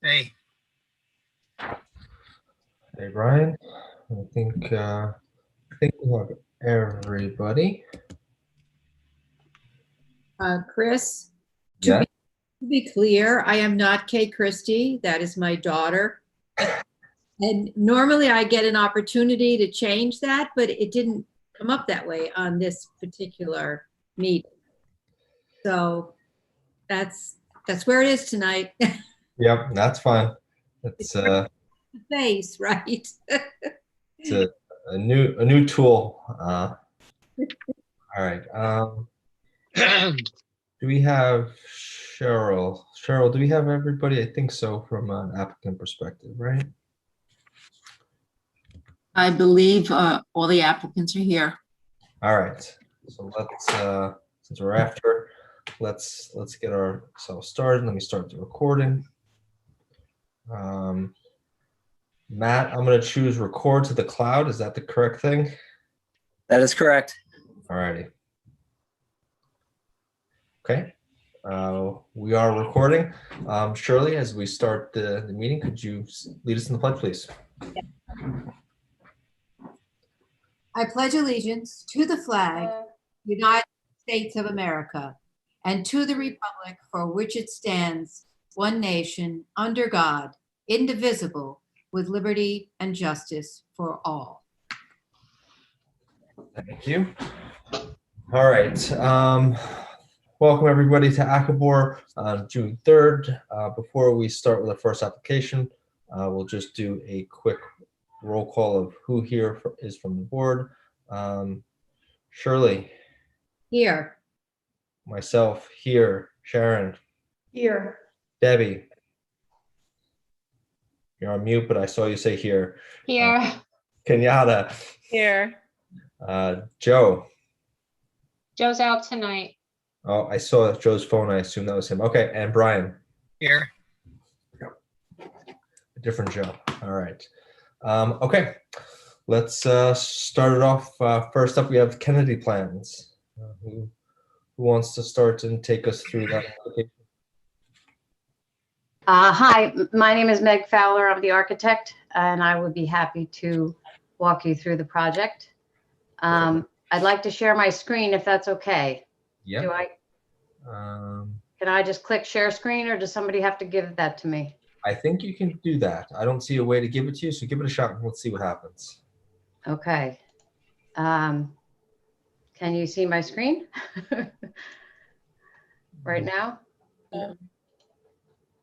Hey. Hey, Brian. I think we have everybody. Chris, Yeah. to be clear, I am not Kay Christie. That is my daughter. And normally I get an opportunity to change that, but it didn't come up that way on this particular meeting. So that's where it is tonight. Yep, that's fine. It's Face, right? it's a new tool. All right. Do we have Cheryl? Cheryl, do we have everybody? I think so, from an applicant perspective, right? I believe all the applicants are here. All right. So let's since we're after, let's get ourselves started. Let me start the recording. Matt, I'm going to choose record to the cloud. Is that the correct thing? That is correct. All righty. Okay. We are recording. Shirley, as we start the meeting, could you lead us in the pledge, please? I pledge allegiance to the flag, United States of America, and to the republic for which it stands, one nation, under God, indivisible, with liberty and justice for all. Thank you. All right. Welcome everybody to ACABOR on June 3rd. Before we start with the first application, we'll just do a quick roll call of who here is from the board. Shirley. Here. Myself here. Sharon. Here. Debbie. You're on mute, but I saw you say here. Here. Kenyatta. Here. Joe. Joe's out tonight. Oh, I saw Joe's phone. I assume that was him. Okay, and Brian. Here. A different Joe. All right. Okay, let's start it off. First up, we have Kennedy plans. Who wants to start and take us through that application? Hi, my name is Meg Fowler. I'm the architect, and I would be happy to walk you through the project. I'd like to share my screen if that's okay. Yeah. Do I? Can I just click share screen, or does somebody have to give that to me? I think you can do that. I don't see a way to give it to you, so give it a shot and let's see what happens. Okay. Can you see my screen right now?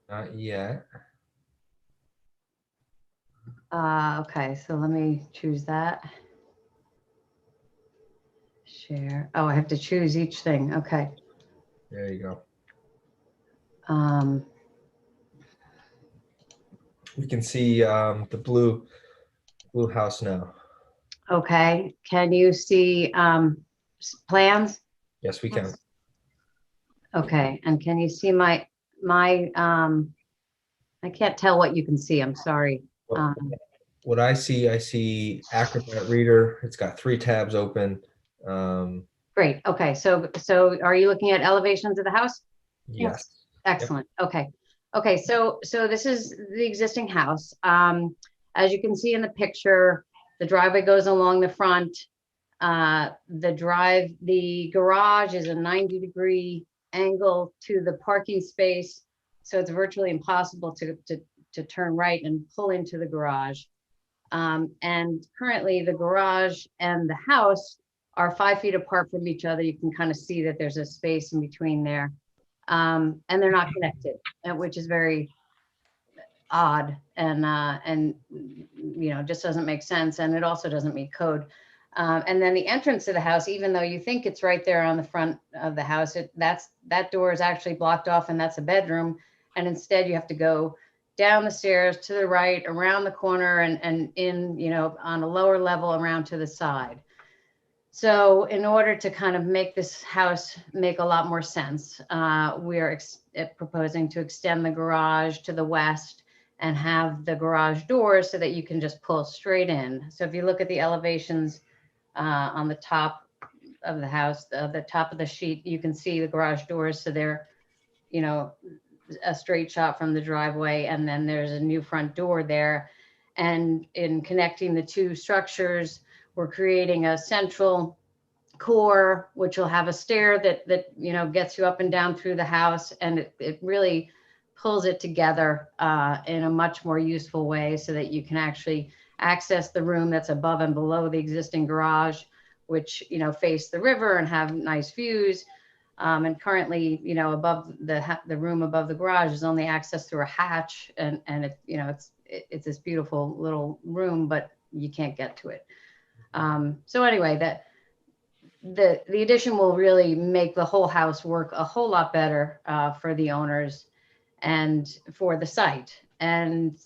Not yet. Okay, so let me choose that. Share. Oh, I have to choose each thing. Okay. There you go. We can see the blue house now. Okay. Can you see plans? Yes, we can. Okay. And can you see my I can't tell what you can see. I'm sorry. What I see Acrobat Reader. It's got 3 tabs open. Great. Okay. So are you looking at elevations of the house? Yes. Excellent. Yep. Okay. Okay. So this is the existing house. As you can see in the picture, the driveway goes along the front. The garage is a 90-degree angle to the parking space. So it's virtually impossible to turn right and pull into the garage. And currently the garage and the house are 5 feet apart from each other. You can kind of see that there's a space in between there. And they're not connected, which is very odd and you know, just doesn't make sense. And it also doesn't meet code. And then the entrance to the house, even though you think it's right there on the front of the house, that door is actually blocked off, and that's a bedroom. And instead you have to go down the stairs to the right, around the corner, and in, you know, on a lower level around to the side. So in order to kind of make this house make a lot more sense, we are proposing to extend the garage to the west and have the garage doors so that you can just pull straight in. So if you look at the elevations on the top of the house, the top of the sheet, you can see the garage doors. So they're, you know, a straight shot from the driveway, and then there's a new front door there. And in connecting the two structures, we're creating a central core, which will have a stair that you know, gets you up and down through the house, and it really pulls it together in a much more useful way, so that you can actually access the room that's above and below the existing garage, which, you know, face the river and have nice views. And currently, you know, above the room above the garage is only access through a hatch, and it, you know, it's this beautiful little room, but you can't get to it. So anyway, the addition will really make the whole house work a whole lot better for the owners and for the site. And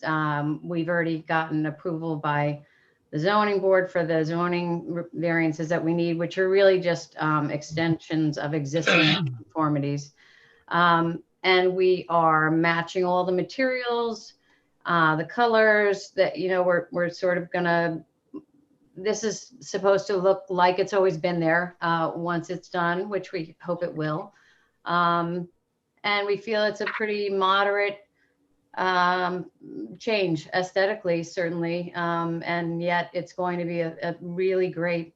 we've already gotten approval by the zoning board for the zoning variances that we need, which are really just extensions of existing conformities. And we are matching all the materials, the colors that, you know, we're sort of gonna, this is supposed to look like it's always been there once it's done, which we hope it will. And we feel it's a pretty moderate change aesthetically, certainly. And yet it's going to be a really great,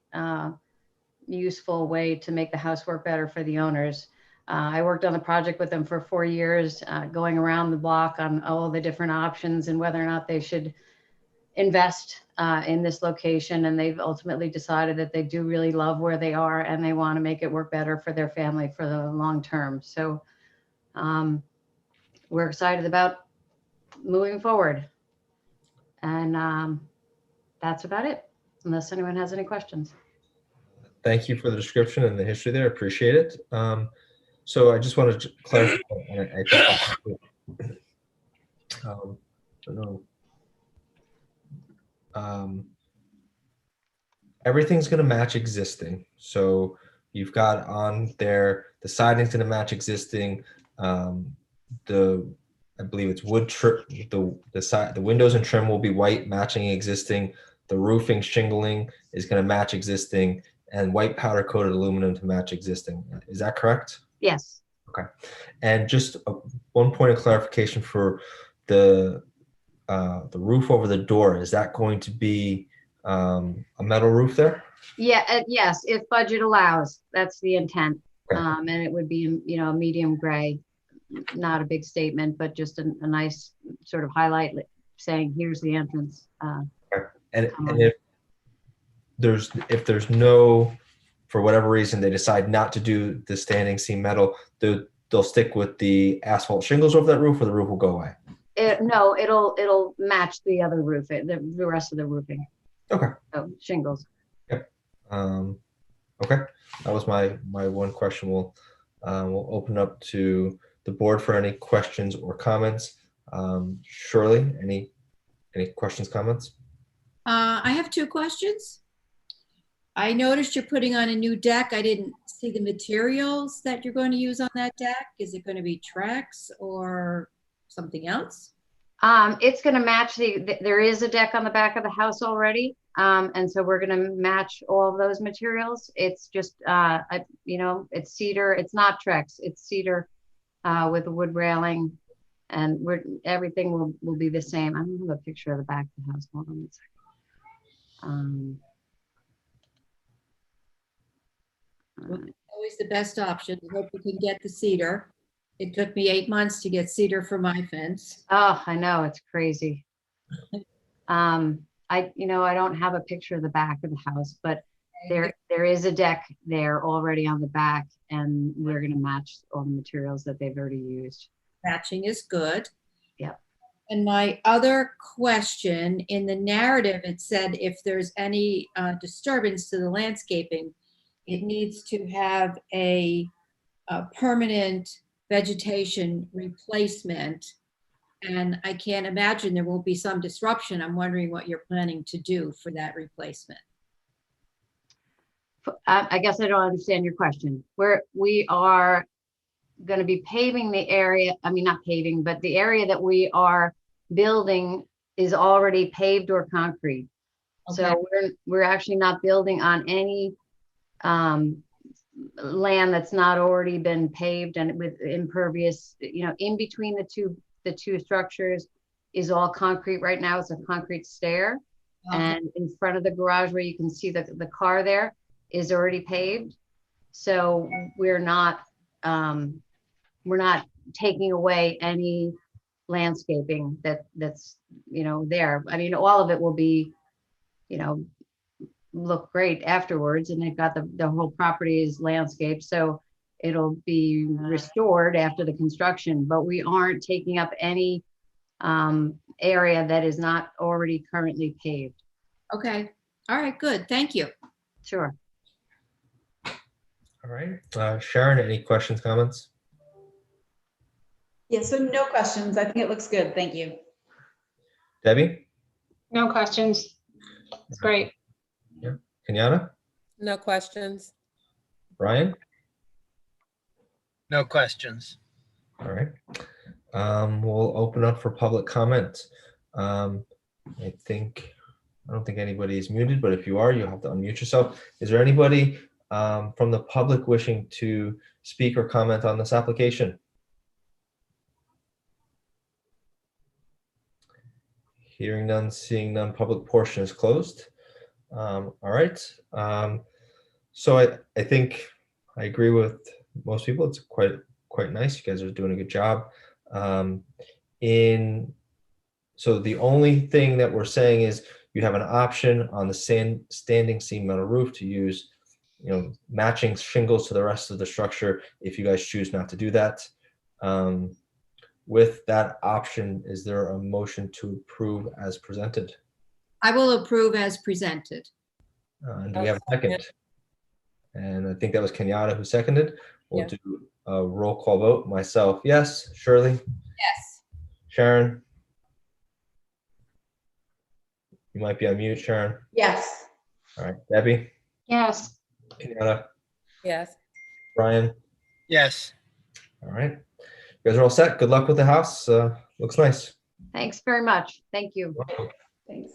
useful way to make the house work better for the owners. I worked on the project with them for 4 years, going around the block on all the different options and whether or not they should invest in this location. And they've ultimately decided that they do really love where they are, and they want to make it work better for their family for the long term. So we're excited about moving forward. And that's about it, unless anyone has any questions. Thank you for the description and the history there. Appreciate it. So I just wanted to clarify. I don't know. Everything's going to match existing. So you've got on there, the siding's going to match existing. I believe it's wood trim. The windows and trim will be white, matching existing. The roofing shingling is going to match existing, and white powder coated aluminum to match existing. Is that correct? Yes. Okay. And just one point of clarification for the roof over the door. Is that going to be a metal roof there? Yeah. Yes, if budget allows, that's the intent. Okay. And it would be, you know, a medium gray, not a big statement, but just a nice sort of highlight saying, here's the entrance. Okay. And if there's no, for whatever reason, they decide not to do the standing seam metal, they'll stick with the asphalt shingles over that roof, or the roof will go away? No, it'll match the other roof, the rest of the roofing. Okay. So shingles. Yep. Okay. That was my one question. We'll open up to the board for any questions or comments. Shirley, any questions, comments? I have 2 questions. I noticed you're putting on a new deck. I didn't see the materials that you're going to use on that deck. Is it going to be Trex or something else? It's going to match there is a deck on the back of the house already. And so we're going to match all of those materials. It's just, you know, it's cedar. It's not Trex, it's cedar with a wood railing, and everything will be the same. I don't have a picture of the back of the house. Hold on a second. Always the best option. I hope we can get the cedar. It took me 8 months to get cedar for my fence. Oh, I know, it's crazy. You know, I don't have a picture of the back of the house, but there is a deck there already on the back, and we're going to match all the materials that they've already used. Matching is good. Yep. And my other question, in the narrative, it said if there's any disturbance to the landscaping, it needs to have a permanent vegetation replacement. And I can't imagine there won't be some disruption. I'm wondering what you're planning to do for that replacement. I guess I don't understand your question. We are going to be paving the area. I mean, not paving, but the area that we are building is already paved or concrete. Okay. So we're actually not building on any land that's not already been paved and with impervious, in between the two structures is all concrete right now. It's a concrete stair. Okay. And in front of the garage where you can see the car there is already paved. So we're not taking away any landscaping that's there. I mean, all of it will be, look great afterwards, and they've got the whole property is landscaped, so it'll be restored after the construction, but we aren't taking up any area that is not already currently paved. Okay. All right, good. Thank you. Sure. All right. Sharon, any questions, comments? Yeah, so no questions. I think it looks good. Thank you. Debbie? No questions. It's great. Kenyatta? No questions. Brian? No questions. All right. We'll open up for public comment. I don't think anybody is muted, but if you are, you'll have to unmute yourself. Is there anybody from the public wishing to speak or comment on this application? Hearing none, seeing none, public portion is closed. All right. So I think I agree with most people. It's quite nice. You guys are doing a good job. So the only thing that we're saying is you have an option on the standing seam metal roof to use, matching shingles to the rest of the structure if you guys choose not to do that. With that option, is there a motion to approve as presented? I will approve as presented. And do we have a second? And I think that was Kenyatta who seconded. We'll do a roll call vote. Myself, yes. Shirley? Yes. Sharon? You might be on mute, Sharon. Yes. All right. Debbie? Yes. Kenyatta? Yes. Brian? Yes. All right. You guys are all set. Good luck with the house. Looks nice. Thanks very much. Thank you. Thanks.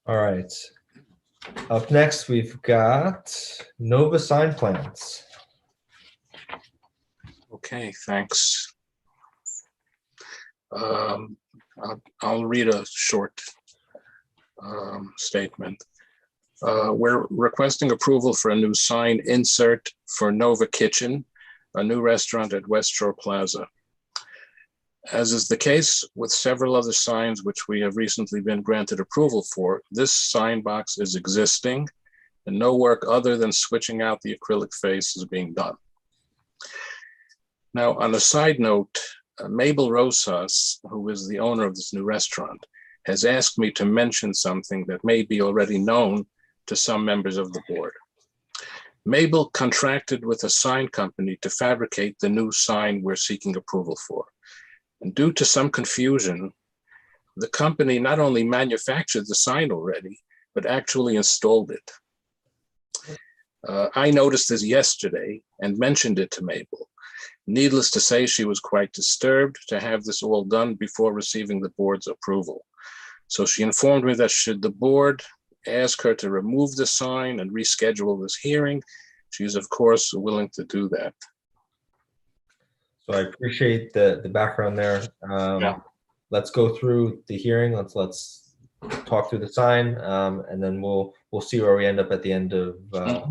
All right. Up next, we've got Nova sign plans. Okay, thanks. I'll read a short statement. We're requesting approval for a new sign insert for Nova Kitchen, a new restaurant at West Shore Plaza. As is the case with several other signs which we have recently been granted approval for, this sign box is existing and no work other than switching out the acrylic face is being done. Now, on a side note, Mabel Rosas, who is the owner of this new restaurant, has asked me to mention something that may be already known to some members of the board. Mabel contracted with a sign company to fabricate the new sign we're seeking approval for. And due to some confusion, the company not only manufactured the sign already, but actually installed it. I noticed this yesterday and mentioned it to Mabel. Needless to say, she was quite disturbed to have this all done before receiving the board's approval. So she informed me that should the board ask her to remove the sign and reschedule this hearing, she is of course willing to do that. So I appreciate the background there. Yeah. Let's go through the hearing. Let's talk through the sign, and then we'll see where we end up at the end of the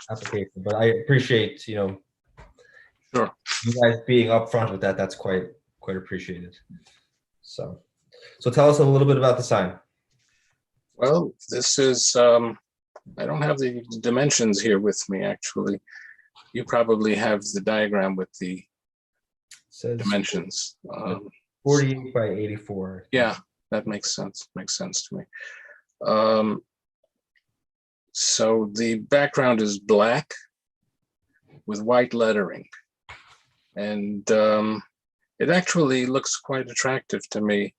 application. But I appreciate Sure. you guys being upfront with that. That's quite appreciated. So tell us a little bit about the sign. Well, this is, I don't have the dimensions here with me, actually. You probably have the diagram with the It says dimensions. 48 by 84. Yeah, that makes sense. Makes sense to me. So the background is black with white lettering. And it actually looks quite attractive to me.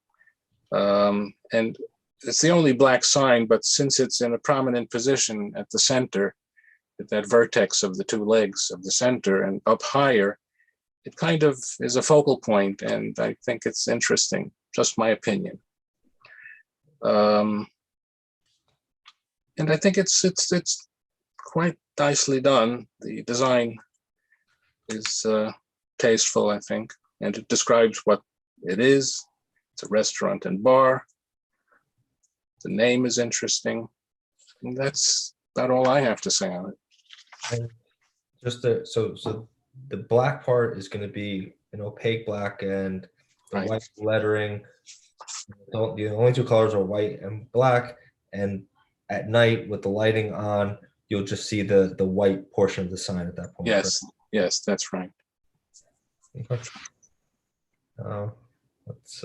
And it's the only black sign, but since it's in a prominent position at the center, at that vertex of the two legs of the center and up higher, it kind of is a focal point, and I think it's interesting. just my opinion. And I think it's quite nicely done. The design is tasteful, I think, and it describes what it is. It's a restaurant and bar. The name is interesting. And that's about all I have to say on it. And just so the black part is going to be an opaque black, and the Right. white lettering. The only two colors are white and black, and at night with the lighting on, you'll just see the white portion of the sign at that point. Yes, yes, that's right. Correct? Okay. Let's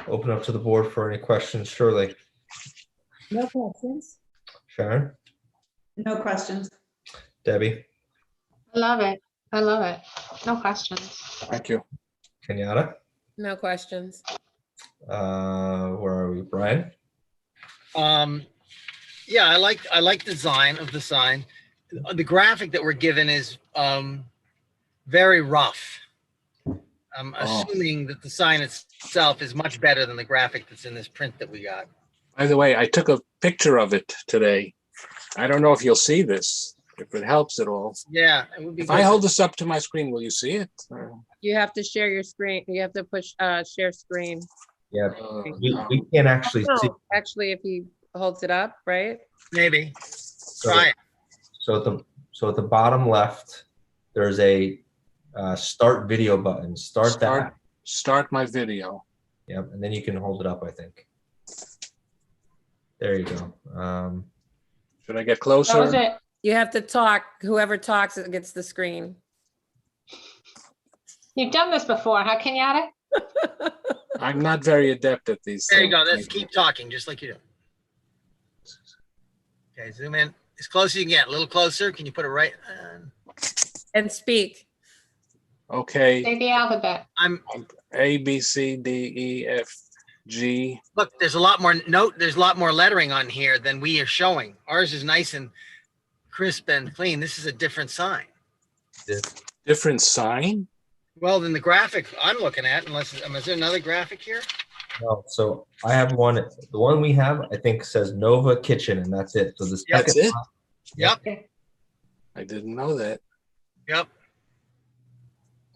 open up to the board for any questions. Shirley, No questions. Sharon, No questions. Debbie, I love it. I love it. No questions. Thank you. Kenyatta. No questions. Where are we? Brian? Yeah, I like the design of the sign. The graphic that we're given is very rough. I'm assuming that the sign itself is much better than the graphic that's in this print that we got. By the way, I took a picture of it today. I don't know if you'll see this, if it helps at all. Yeah, it would be If good. I hold this up to my screen, will you see it? You have to share your screen. You have to push share screen. Yeah, Uh, we can't actually see. No, actually, if he holds it up, right? Maybe. So, Try it. so at the bottom left, there's a start video button. Start that. Start my video. Yep, and then you can hold it up, I think. There you go. Should I get That was closer? it. You have to talk. Whoever talks gets the screen. You've done this before, huh, Kenyatta? I'm not very adept at these There you things. go. Let's keep talking, just like you do. Okay, zoom in as close as you can get. A little closer. Can you put it right? And speak. Okay, Say the alphabet. I'm A, B, C, D, E, F, G. look. There's a lot more There's a lot more lettering on here than we are showing. Ours is nice and crisp and clean. This is a different sign. Different sign? Well, than the graphic I'm looking at. Unless is there another graphic here? No, so I have one. The one we have, I think, says Nova Kitchen, and that's it. So the Yeah, That's second it? Yep. I didn't know that. Yep.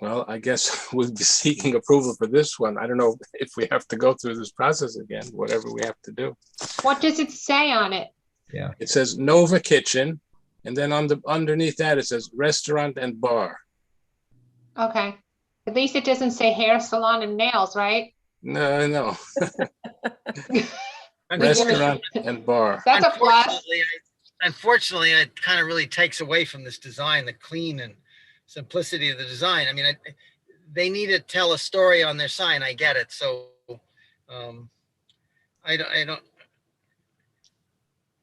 Well, I guess we'll be seeking approval for this one. I don't know if we have to go through this process again, whatever we have to do. What does it say on it? It says Nova Kitchen, and then underneath that it says restaurant and bar. Okay. At least it doesn't say hair salon and nails, right? No. Restaurant and bar. That's a plus. Unfortunately, it kind of really takes away from this design, the clean and simplicity of the design. I mean, they need to tell a story on their sign. I get it. So, I don't.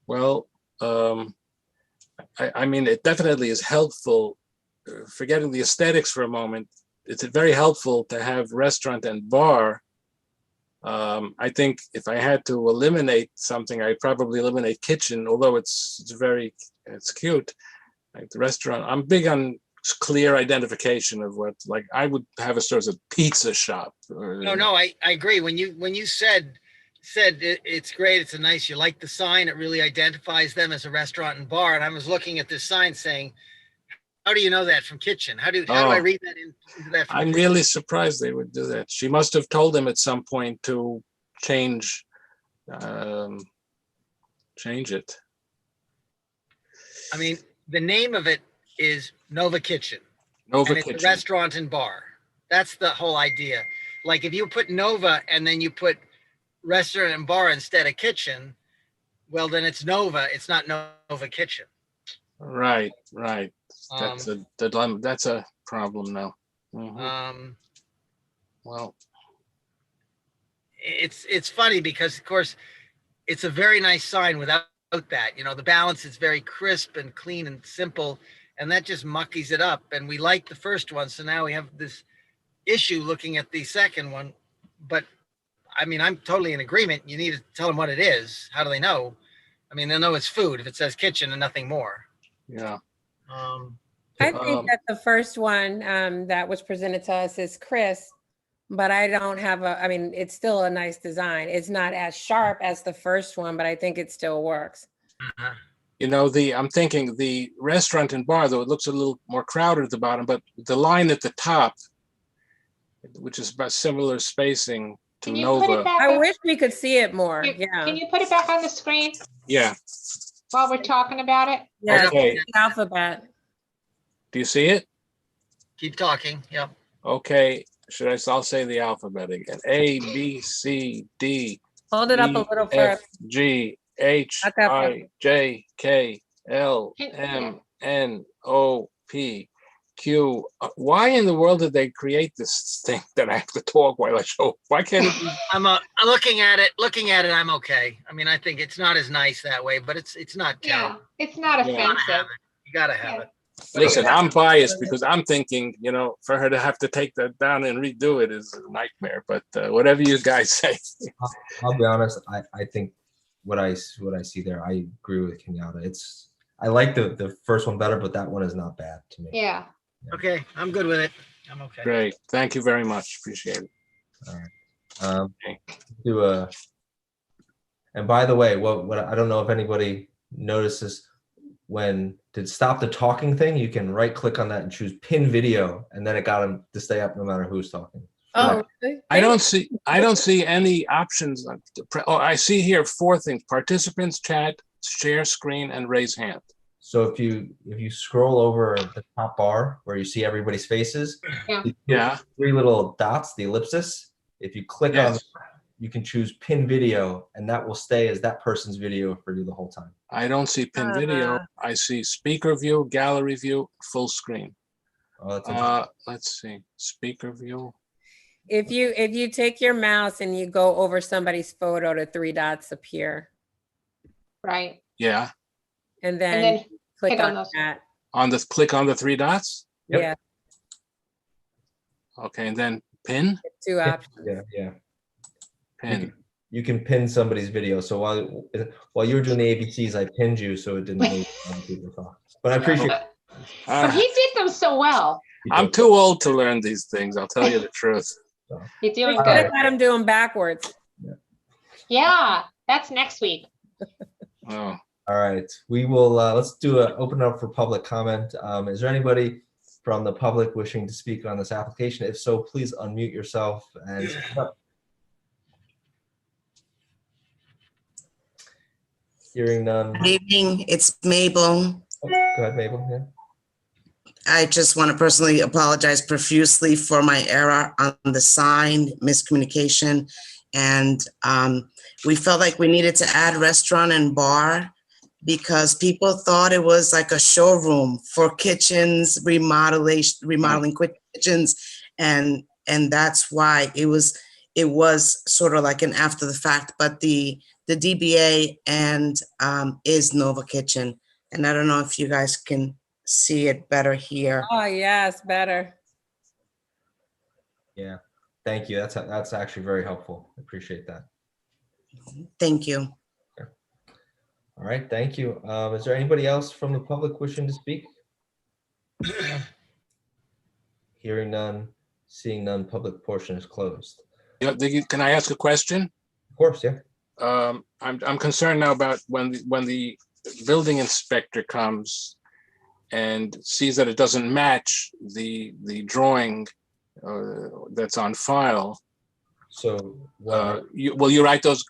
Well, I mean, it definitely is helpful. Forgetting the aesthetics for a moment, it's very helpful to have restaurant and bar. I think if I had to eliminate something, I'd probably eliminate kitchen, although it's cute. Like the restaurant, I'm big on clear identification of what, like I would have a store as a pizza shop. No, I agree. When you said it's great, it's you like the sign, it really identifies them as a restaurant and bar. And I was looking at this sign saying, how do you know that from kitchen? How do I read that into that? I'm really surprised they would do that. She must have told them at some point to change it. I mean, the name of it is Nova Kitchen. Nova and it's Kitchen. a restaurant and bar. That's the whole idea. Like if you put Nova and then you put restaurant and bar instead of kitchen, well, then it's Nova. It's not Nova Kitchen. Right. That's a dilemma. That's a problem now. Well, it's funny because of course it's a very nice sign without that. You know, the balance is very crisp and clean and simple, and that just muckies it up. And we like the first one, so now we have this issue looking at the second one. But I mean, I'm totally in agreement. You need to tell them what it is. How do they know? I mean, they'll know it's food if it says kitchen and nothing more. yeah. I think that the first one that was presented to us is Chris. but I don't have I mean, it's still a nice design. It's not as sharp as the first one, but I think it still works. Uh-huh. You know, I'm thinking the restaurant and bar, though it looks a little more crowded at the bottom, but the line at the top, which is about similar spacing to Can you put it Nova. back? I up? wish we could see it more. You- Yeah. Can you put it back on the screen Yeah, while we're talking about it? Yeah, okay. the alphabet. Do you see it? Keep talking. Yep. Okay, I'll say the alphabet again. A, B, C, D, Hold it up a E, little F, further. G, H, Not that far. I, J, K, L, Can- M, N, O, P, Q. Why in the world did they create this thing that I have to talk while I show? Why can't it be? I'm looking at it. I'm okay. I mean, I think it's not as nice that way, but it's not Yeah, terrible. it's not Yeah. You gotta have offensive. it. You gotta have Yeah. it. Listen, I'm biased because I'm thinking, you know, for her to have to take that down and redo it is a nightmare. But whatever you guys say. I'll be honest. I think what I see there, I agree with Kenyatta. I like the first one better, but that one is not bad to me. Yeah. Okay, I'm good with it. I'm okay. Great. Thank you very much. Appreciate it. All right. And by the way, what I don't know if anybody notices when to stop the talking thing, you can right click on that and choose pin video, and then it got them to stay up no matter who's talking. Oh, really? I don't see any options. Oh, I see here 4 things: participants, chat, share screen, and raise hand. So if you scroll over the top bar where you see everybody's faces, Yeah. Yeah. 3 little dots, the ellipsis. If you click on, Yes. you can choose pin video, and that will stay as that person's video for you the whole time. I don't see pin video. I see speaker view, gallery view, full screen. Oh, that's interesting. Let's see, speaker view. If you take your mouse and you go over somebody's photo, the 3 dots appear, Right. Yeah. and then, And then click hit on on those. that. Click on the 3 dots. Yep. Yeah, Okay, and then pin. 2 options. Yeah. Pin. You can pin somebody's video. So while you were doing the ABCs, I pinned you so it didn't make people talk. But I appreciate it. But he did them so well. I'm too old to learn these things. I'll tell you the truth. You're doing We good. could have had him do them backwards. Yeah, that's next week. Oh, All right, we will let's open it up for public comment. Is there anybody from the public wishing to speak on this application? If so, please unmute yourself and speak up. Hearing none. Good evening, it's Mabel. Oh, go ahead, Mabel. Yeah. I just want to personally apologize profusely for my error on the sign, miscommunication. And we felt like we needed to add restaurant and bar because people thought it was like a showroom for kitchens, remodeling quick kitchens. And that's why it was sort of like an after the fact, but the DBA and is Nova Kitchen. And I don't know if you guys can see it better here. Oh, yes, better. Yeah. Thank you. That's actually very helpful. I appreciate that. Thank you. All right. Thank you. Is there anybody else from the public wishing to speak? Hearing none, seeing none, public portion is closed. yeah, can I ask a question? Of course, yeah. I'm concerned now about when the building inspector comes and sees that it doesn't match the drawing that's on file. So Will you write those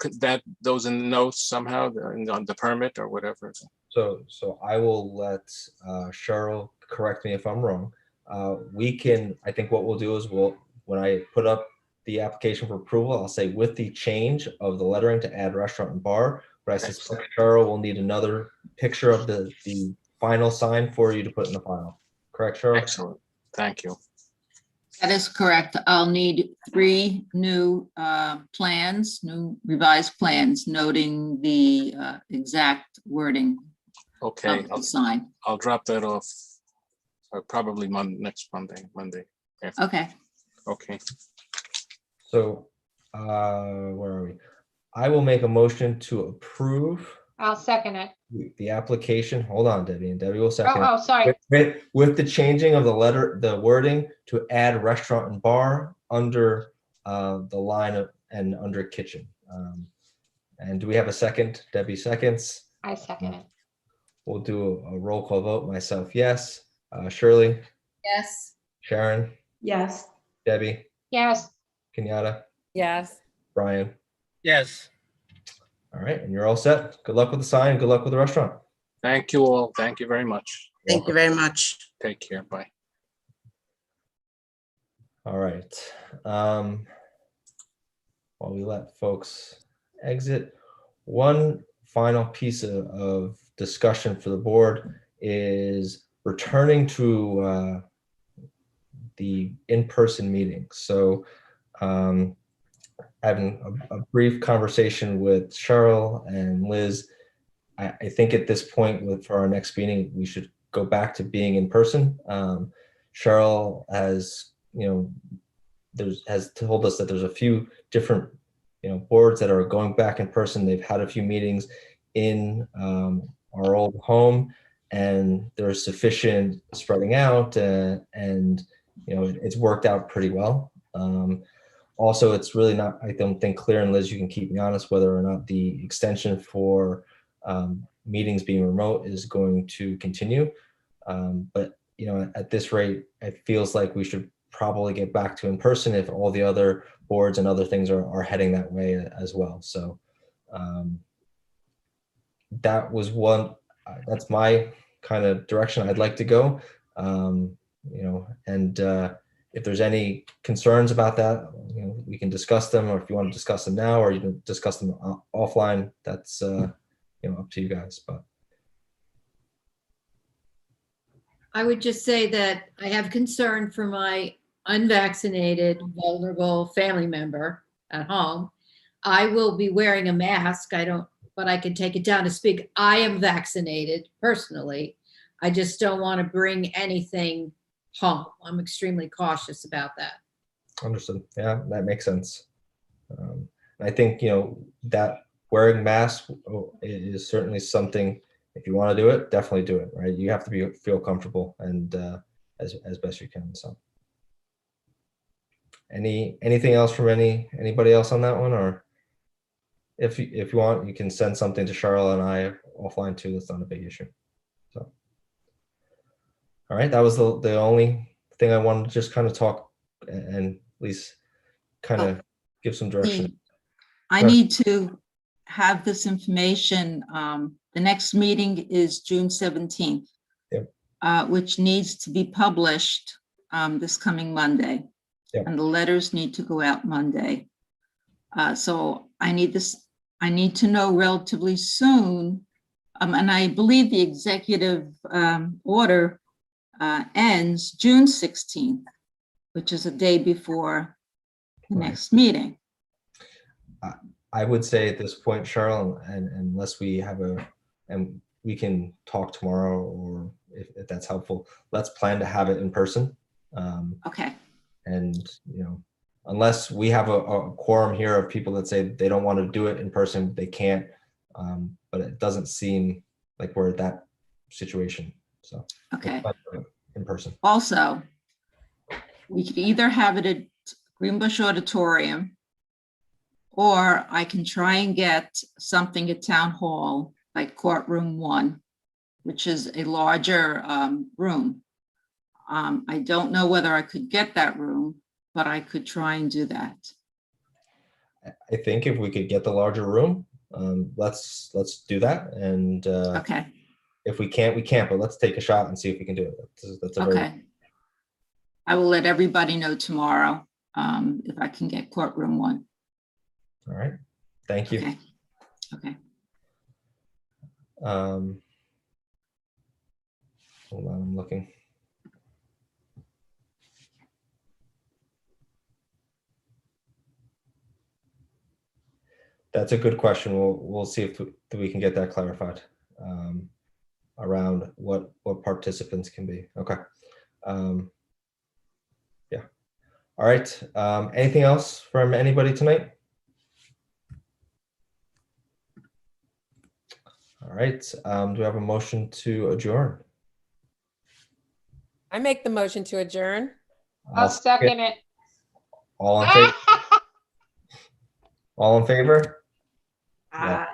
in the notes somehow on the permit or whatever? So I will let Cheryl correct me if I'm wrong. I think what we'll do is when I put up the application for approval, I'll say with the change of the lettering to add restaurant and bar, but I suspect Cheryl will need another picture of the final sign for you to put in the file. Correct, Cheryl? Excellent. Thank you. That is correct. I'll need 3 new plans, new revised plans noting the exact wording Okay, of the sign. I'll drop that off probably next Monday. Okay. Okay. So where are we? I will make a motion to approve I'll second it. the application. Hold on, Debbie, and Debbie will second. Oh, sorry. With the changing of the wording to add restaurant and bar under the line of, and under kitchen. And do we have a second? Debbie seconds. I second it. We'll do a roll call vote. Myself, yes. Shirley, Yes. Sharon, Yes. Debbie, Yes, Kenyatta, Yes. Brian. Yes. All right, and you're all set. Good luck with the sign. Good luck with the restaurant. Thank you all. Thank you very much. Thank you very much. Take care. Bye. All right. While we let folks exit, one final piece of discussion for the board is returning to the in-person meetings. So having a brief conversation with Cheryl and Liz, I think at this point for our next meeting, we should go back to being in person. Cheryl has, has told us that there's a few different, boards that are going back in person. They've had a few meetings in our old home, and there's sufficient spreading out, and it's worked out pretty well. Also, it's really not, I don't think, clear, and Liz, you can keep me honest, whether or not the extension for meetings being remote is going to continue. But at this rate, it feels like we should probably get back to in person if all the other boards and other things are heading that way as well. So that was that's my kind of direction I'd like to go. And if there's any concerns about that, we can discuss them, or if you want to discuss them now, or you can discuss them offline, that's up to you guys. But I would just say that I have concern for my unvaccinated, vulnerable family member at home. I will be wearing a mask. But I can take it down to speak. I am vaccinated personally. I just don't want to bring anything home. I'm extremely cautious about that. Understood. Yeah, that makes sense. I think, that wearing masks is certainly something, if you want to do it, definitely do it, right? You have to feel comfortable and as best you can. So anything else from anybody else on that one? Or if you want, you can send something to Charlotte and I offline too. That's not a big issue. So, all right, that was the only thing I wanted to just kind of talk and at least kind of give some direction. I need to have this information. The next meeting is June 17th, Yep. Which needs to be published this coming Monday. Yep. And the letters need to go out Monday. So I need to know relatively soon. And I believe the executive order ends June 16th, which is a day before the next meeting. I would say at this point, Cheryl, and unless we have and we can talk tomorrow, or if that's helpful, let's plan to have it in person. Okay. And, unless we have a quorum here of people that say they don't want to do it in person, they can't. But it doesn't seem like we're at that situation. So Okay. In person. Also, we could either have it at Greenbush Auditorium, or I can try and get something at Town Hall, like Courtroom 1, which is a larger room. I don't know whether I could get that room, but I could try and do that. I think if we could get the larger room, let's do that. And Okay. if we can't, we can't. But let's take a shot and see if we can do it. That's a Okay. I will let everybody know tomorrow if I can get Courtroom 1. All right. Thank you. Okay. Okay. Hold on, I'm looking. That's a good question. We'll see if we can get that clarified around what participants can be. Okay. Yeah. All right. Anything else from anybody tonight? All right. Do we have a motion to adjourn? I make the motion to adjourn. I'll second it. All in favor? All in favor? Uh,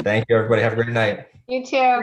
Thank you, everybody. Have a great night. You too.